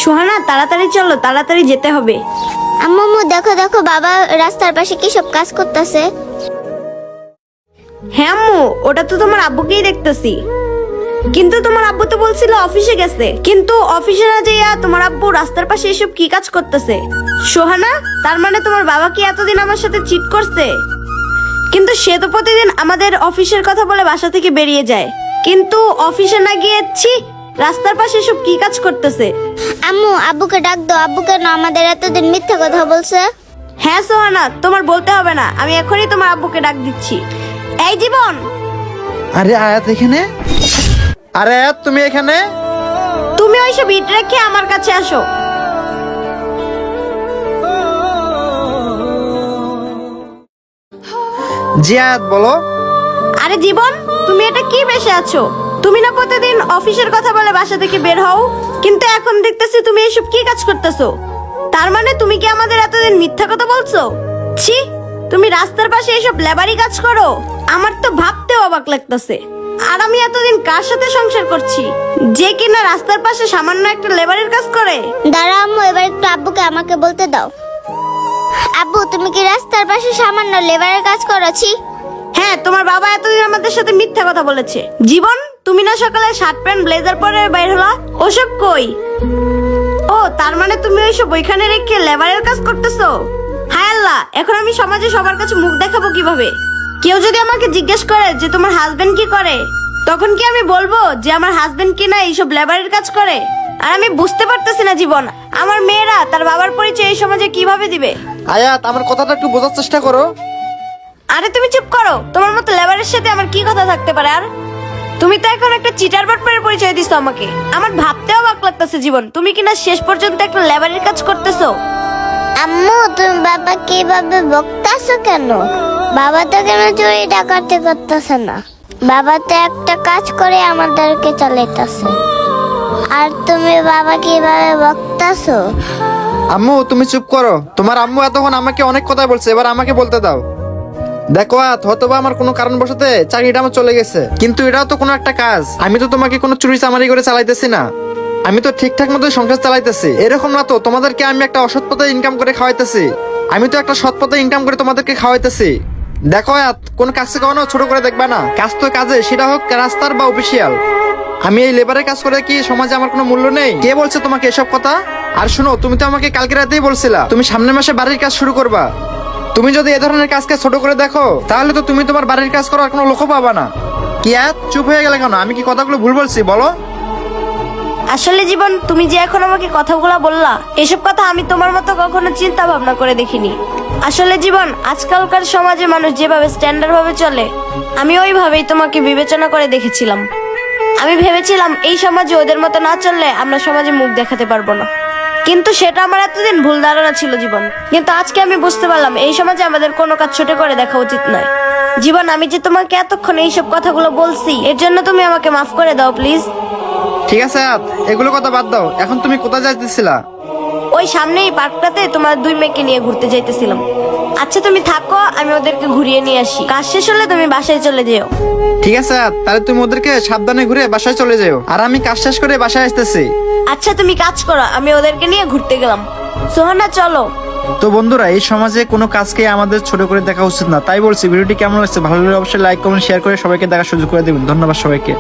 সোহানা তাড়াতাড়ি চলো, তাড়াতাড়ি যেতে হবে। আম্মু দেখো দেখো বাবা রাস্তার পাশে কি সব কাজ করতেছে। হ্যাঁ আম্মু, ওটা তো তোমার আব্বুকেই দেখতেছি। কিন্তু তোমার আব্বু তো বলছিল অফিসে গেছে, কিন্তু অফিসে না যাইয়া তোমার আব্বু রাস্তার পাশে এসব কি কাজ করতেছে? সোহানা, তার মানে তোমার বাবা কি এতদিন আমার সাথে চিট করছে? কিন্তু সে তো প্রতিদিন আমাদের অফিসের কথা বলে বাসা থেকে বেরিয়ে যায়, কিন্তু অফিসে না গিয়েছি রাস্তার পাশে এসব কি কাজ করতেছে? আম্মু আব্বুকে ডাক দাও, আব্বু কেন আমাদের এতদিন মিথ্যা কথা বলছে? হ্যাঁ সোহানা, তোমার বলতে হবে না, আমি এখনই তোমার আব্বুকে ডাক দিচ্ছি। এই জীবন। আরে আয়াত এখানে? আরে আয়াত তুমি এখানে? তুমি ওইসব ইট রেখে আমার কাছে আসো। জি আয়াত বলো। আরে জীবন, তুমি এটা কি বেশে আছো? তুমি না প্রতিদিন অফিসের কথা বলে বাসা থেকে বের হও, কিন্তু এখন দেখতেছি তুমি এসব কি কাজ করতেছো? তার মানে তুমি কি আমাদের এতদিন মিথ্যা কথা বলছো? ছি, তুমি রাস্তার পাশে এসব লেবারি কাজ করো? আমার তো ভাবতেও অবাক লাগতেছে। আর আমি এতদিন কার সাথে সংসার করছি, যে কিনা রাস্তার পাশে সামান্য একটা লেবারের কাজ করে? দাঁড়া আম্মু, এবার একটু আব্বুকে আমাকে বলতে দাও। আব্বু তুমি কি রাস্তার পাশে সামান্য লেবারের কাজ করেছি? হ্যাঁ, তোমার বাবা এতদিন আমাদের সাথে মিথ্যা কথা বলেছে। জীবন, তুমি না সকালে শার্ট প্যান্ট ব্লেজার পরে বাইর হলা, ওসব কই? ও, তার মানে তুমি ওইসব ওইখানে রেখে লেবারের কাজ করতেছো? হায় আল্লাহ, এখন আমি সমাজে সবার কাছে মুখ দেখাবো কিভাবে? কেউ যদি আমাকে জিজ্ঞেস করে যে তোমার হাজবেন্ড কি করে, তখন কি আমি বলবো যে আমার হাজবেন্ড কি না এইসব লেবারের কাজ করে? আর আমি বুঝতে পারতেছি না জীবন, আমার মেয়েরা তার বাবার পরিচয় এই সমাজে কিভাবে দিবে? আয়াত আমার কথাটা একটু বোঝার চেষ্টা করো। আরে তুমি চুপ করো, তোমার মতো লেবারের সাথে আমার কি কথা থাকতে পারে? আর তুমি তো এখন একটা চিটার বাটপারের পরিচয় দিছো আমাকে। আমার ভাবতেও অবাক লাগতেছে জীবন, তুমি কিনা শেষ পর্যন্ত একটা লেবারের কাজ করতেছো। আম্মু তুমি বাবা কিভাবে বকতাছো কেন? বাবা তো কেন চুরি ডাকাতি করতেছে না, বাবা তো একটা কাজ করে আমাদেরকে চালাইতেছে, আর তুমি বাবা কিভাবে বকতাছো? আম্মু তুমি চুপ করো, তোমার আম্মু এতক্ষণ আমাকে অনেক কথা বলছে, এবার আমাকে বলতে দাও। দেখো আয়াত, হয়তোবা আমার কোনো কারণবশতে চাকরিটা আমার চলে গেছে, কিন্তু এটাও তো কোনো একটা কাজ। আমি তো তোমাকে কোনো চুরি চামারি করে চালাইতেছি না, আমি তো ঠিকঠাক মতো সংসার চালাইতেছি। এরকম না তো তোমাদেরকে আমি একটা অসৎ পথে ইনকাম করে খাওয়াইতেছি, আমি তো একটা সৎ পথে ইনকাম করে তোমাদেরকে খাওয়াইতেছি। দেখো আয়াত, কোন কাজকে কখনো ছোট করে দেখবা না, কাজ তো কাজে, সেটা হোক রাস্তার বা অফিসিয়াল। আমি এই লেবারের কাজ করে কি সমাজে আমার কোনো মূল্য নেই? কে বলছে তোমাকে এসব কথা? আর শুনো, তুমি তো আমাকে কালকে রাতেই বলছিলা তুমি সামনের মাসে বাড়ির কাজ শুরু করবা। তুমি যদি এ ধরনের কাজকে ছোট করে দেখো, তাহলে তো তুমি তোমার বাড়ির কাজ করার কোনো লক্ষ্য পাবা না। কি আয়াত, চুপ হয়ে গেলে কেন? আমি কি কথাগুলো ভুল বলছি বলো? আসলে জীবন, তুমি যে এখন আমাকে কথাগুলো বললা, এসব কথা আমি তোমার মতো কখনো চিন্তা ভাবনা করে দেখিনি। আসলে জীবন, আজকালকার সমাজে মানুষ যেভাবে স্ট্যান্ডার্ড ভাবে চলে, আমি ওইভাবেই তোমাকে বিবেচনা করে দেখেছিলাম। আমি ভেবেছিলাম এই সমাজে ওদের মতো না চললে আমরা সমাজে মুখ দেখাতে পারবো না, কিন্তু সেটা আমার এতদিন ভুল ধারণা ছিল জীবন। কিন্তু আজকে আমি বুঝতে পারলাম এই সমাজে আমাদের কোনো কাজ ছোট করে দেখা উচিত নয়। জীবন, আমি যে তোমাকে এতক্ষণ এইসব কথাগুলো বলছি, এর জন্য তুমি আমাকে মাফ করে দাও প্লিজ। ঠিক আছে আয়াত, এগুলো কথা বাদ দাও, এখন তুমি কোথায় যাইতেছিলা? ওই সামনেই পার্কটাতে তোমার দুই মেয়েকে নিয়ে ঘুরতে যাইতেছিলাম। আচ্ছা তুমি থাকো, আমি ওদেরকে ঘুরিয়ে নিয়ে আসি। কাজ শেষ হলে তুমি বাসায় চলে যেও। ঠিক আছে আয়াত, তাহলে তুমি ওদেরকে সাবধানে ঘুরে বাসায় চলে যাও, আর আমি কাজ শেষ করে বাসায় আসতেছি। আচ্ছা তুমি কাজ করো, আমি ওদেরকে নিয়ে ঘুরতে গেলাম। সোহানা চলো। তো বন্ধুরা, এই সমাজে কোনো কাজকে আমাদের ছোট করে দেখা উচিত না, তাই বলছি। ভিডিওটি কেমন লাগছে? ভালো লাগলে অবশ্যই লাইক কমেন্ট শেয়ার করে সবাইকে দেখার সুযোগ করে দেবেন। ধন্যবাদ সবাইকে।